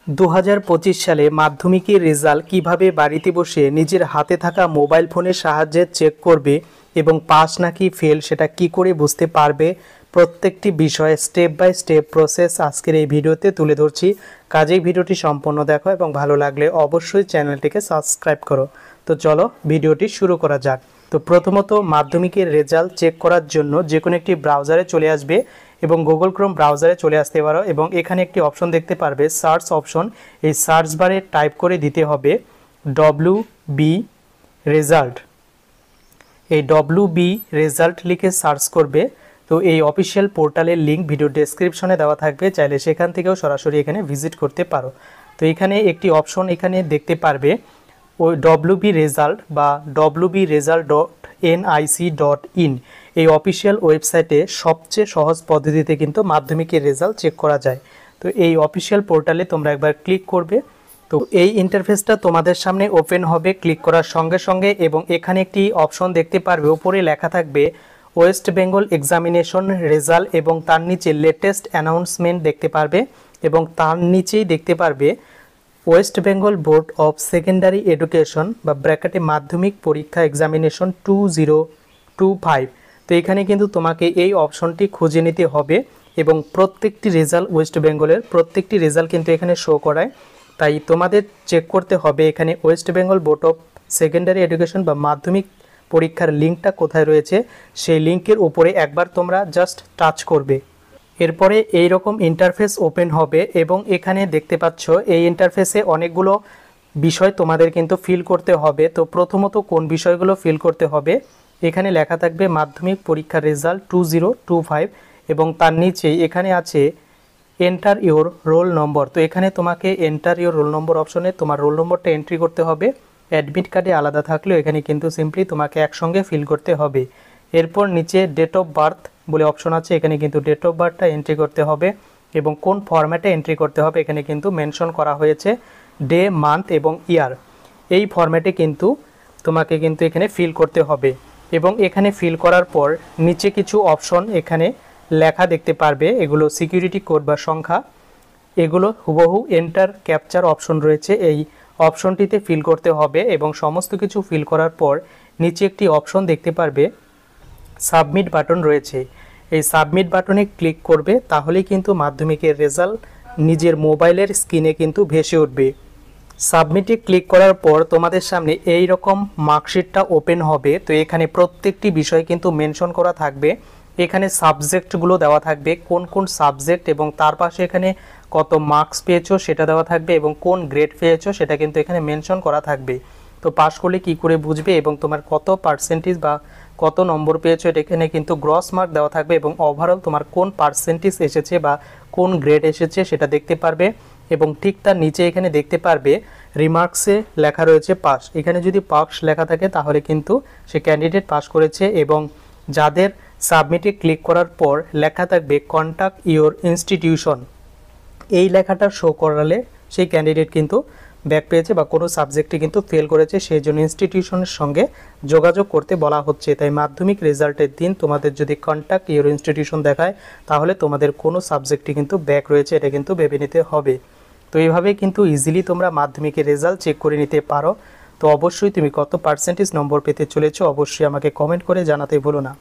2025 সালে মাধ্যমিকের রেজাল্ট কিভাবে বাড়িতে বসে নিজের হাতে থাকা মোবাইল ফোনের সাহায্যে চেক করবে এবং পাস নাকি ফেল সেটা কি করে বুঝতে পারবে, প্রত্যেকটি বিষয়ে স্টেপ বাই স্টেপ প্রসেস আজকের এই ভিডিওতে তুলে ধরছি। কাজেই ভিডিওটি সম্পূর্ণ দেখো এবং ভালো লাগলে অবশ্যই চ্যানেলটিকে সাবস্ক্রাইব করো। তো চলো ভিডিওটি শুরু করা যাক। তো প্রথমত মাধ্যমিকের রেজাল্ট চেক করার জন্য যে কোনো একটি ব্রাউজারে চলে আসবে এবং গুগল ক্রোম ব্রাউজারে চলে আসতে পারো এবং এখানে একটি অপশন দেখতে পারবে সার্চ অপশন। এই সার্চ বারে টাইপ করে দিতে হবে WB রেজাল্ট। এই WB রেজাল্ট লিখে সার্চ করবে। তো এই অফিসিয়াল পোর্টালের লিঙ্ক ভিডিও ডেসক্রিপশনে দেওয়া থাকবে, চাইলে সেখান থেকেও সরাসরি এখানে ভিজিট করতে পারো। তো এখানে একটি অপশন এখানে দেখতে পারবে ওই WB রেজাল্ট বা wbresult.nic.in। এই অফিসিয়াল ওয়েবসাইটে সবচেয়ে সহজ পদ্ধতিতে কিন্তু মাধ্যমিকের রেজাল্ট চেক করা যায়। তো এই অফিসিয়াল পোর্টালে তোমরা একবার ক্লিক করবে। তো এই ইন্টারফেসটা তোমাদের সামনে ওপেন হবে ক্লিক করার সঙ্গে সঙ্গে, এবং এখানে একটি অপশন দেখতে পারবে, উপরে লেখা থাকবে ওয়েস্ট বেঙ্গল এক্সামিনেশন রেজাল্ট এবং তার নিচে লেটেস্ট অ্যানাউন্সমেন্ট দেখতে পারবে এবং তার নিচেই দেখতে পারবে West Bengal board of secondary education বা ব্র্যাকেটে মাধ্যমিক পরীক্ষা এক্সামিনেশন 2025। তো এখানে কিন্তু তোমাকে এই অপশনটি খুঁজে নিতে হবে এবং প্রত্যেকটি রেজাল্ট ওয়েস্ট বেঙ্গলের প্রত্যেকটি রেজাল্ট কিন্তু এখানে শো করায়। তাই তোমাদের চেক করতে হবে এখানে West Bengal board of secondary education বা মাধ্যমিক পরীক্ষার লিঙ্কটা কোথায় রয়েছে, সেই লিঙ্কের উপরে একবার তোমরা জাস্ট টাচ করবে। এরপরে এই রকম ইন্টারফেস ওপেন হবে এবং এখানে দেখতে পাচ্ছ এই ইন্টারফেসে অনেকগুলো বিষয় তোমাদের কিন্তু ফিল করতে হবে। তো প্রথমত কোন বিষয়গুলো ফিল করতে হবে, এখানে লেখা থাকবে মাধ্যমিক পরীক্ষার রেজাল্ট 2025 এবং তার নিচেই এখানে আছে এন্টার ইওর রোল নম্বর। তো এখানে তোমাকে এন্টার ইওর রোল নম্বর অপশনে তোমার রোল নম্বরটা এন্ট্রি করতে হবে। অ্যাডমিট কার্ডে আলাদা থাকলেও এখানে কিন্তু সিম্পলি তোমাকে একসঙ্গে ফিল করতে হবে। এরপর নিচে ডেট অফ বার্থ বলে অপশন আছে, এখানে কিন্তু ডেট অফ বার্থটা এন্ট্রি করতে হবে এবং কোন ফরম্যাটে এন্ট্রি করতে হবে এখানে কিন্তু মেনশন করা হয়েছে, ডে, মান্থ এবং ইয়ার। এই ফরম্যাটে কিন্তু তোমাকে কিন্তু এখানে ফিল করতে হবে এবং এখানে ফিল করার পর নিচে কিছু অপশন এখানে লেখা দেখতে পারবে, এগুলো সিকিউরিটি কোড বা সংখ্যা, এগুলো হুবহু এন্টার ক্যাপচার অপশন রয়েছে, এই অপশনটিতে ফিল করতে হবে এবং সমস্ত কিছু ফিল করার পর নিচে একটি অপশন দেখতে পারবে সাবমিট বাটন রয়েছে। এই সাবমিট বাটনে ক্লিক করবে, তাহলেই কিন্তু মাধ্যমিকের রেজাল্ট নিজের মোবাইলের স্ক্রিনে কিন্তু ভেসে উঠবে। সাবমিটে ক্লিক করার পর তোমাদের সামনে এই রকম মার্কশিটটা ওপেন হবে। তো এখানে প্রত্যেকটি বিষয় কিন্তু মেনশন করা থাকবে, এখানে সাবজেক্টগুলো দেওয়া থাকবে, কোন কোন সাবজেক্ট এবং তার পাশে এখানে কত মার্কস পেয়েছো সেটা দেওয়া থাকবে এবং কোন গ্রেড পেয়েছো সেটা কিন্তু এখানে মেনশন করা থাকবে। তো পাস করলে কি করে বুঝবে এবং তোমার কত পার্সেন্টেজ বা কত নম্বর পেয়েছো এটা এখানে কিন্তু গ্রস মার্ক দেওয়া থাকবে এবং ওভারঅল তোমার কোন পার্সেন্টেজ এসেছে বা কোন গ্রেড এসেছে সেটা দেখতে পারবে। এবং ঠিক তার নিচে এখানে দেখতে পারবে রিমার্কসে লেখা রয়েছে পাস। এখানে যদি পাস লেখা থাকে তাহলে কিন্তু সে ক্যান্ডিডেট পাস করেছে, এবং যাদের সাবমিটে ক্লিক করার পর লেখা থাকবে কন্ট্যাক্ট ইওর ইনস্টিটিউশন, এই লেখাটা শো করালে সেই ক্যান্ডিডেট কিন্তু ব্যাক পেয়েছে বা কোনো সাবজেক্টে কিন্তু ফেল করেছে, সেই জন্য ইনস্টিটিউশনের সঙ্গে যোগাযোগ করতে বলা হচ্ছে। তাই মাধ্যমিক রেজাল্টের দিন তোমাদের যদি কন্ট্যাক্ট ইওর ইনস্টিটিউশন দেখায় তাহলে তোমাদের কোনো সাবজেক্টে কিন্তু ব্যাক রয়েছে, এটা কিন্তু ভেবে নিতে হবে। তো এইভাবে কিন্তু ইজিলি তোমরা মাধ্যমিকের রেজাল্ট চেক করে নিতে পারো। তো অবশ্যই তুমি কত পার্সেন্টেজ নম্বর পেতে চলেছো অবশ্যই আমাকে কমেন্ট করে জানাতে ভুলো না।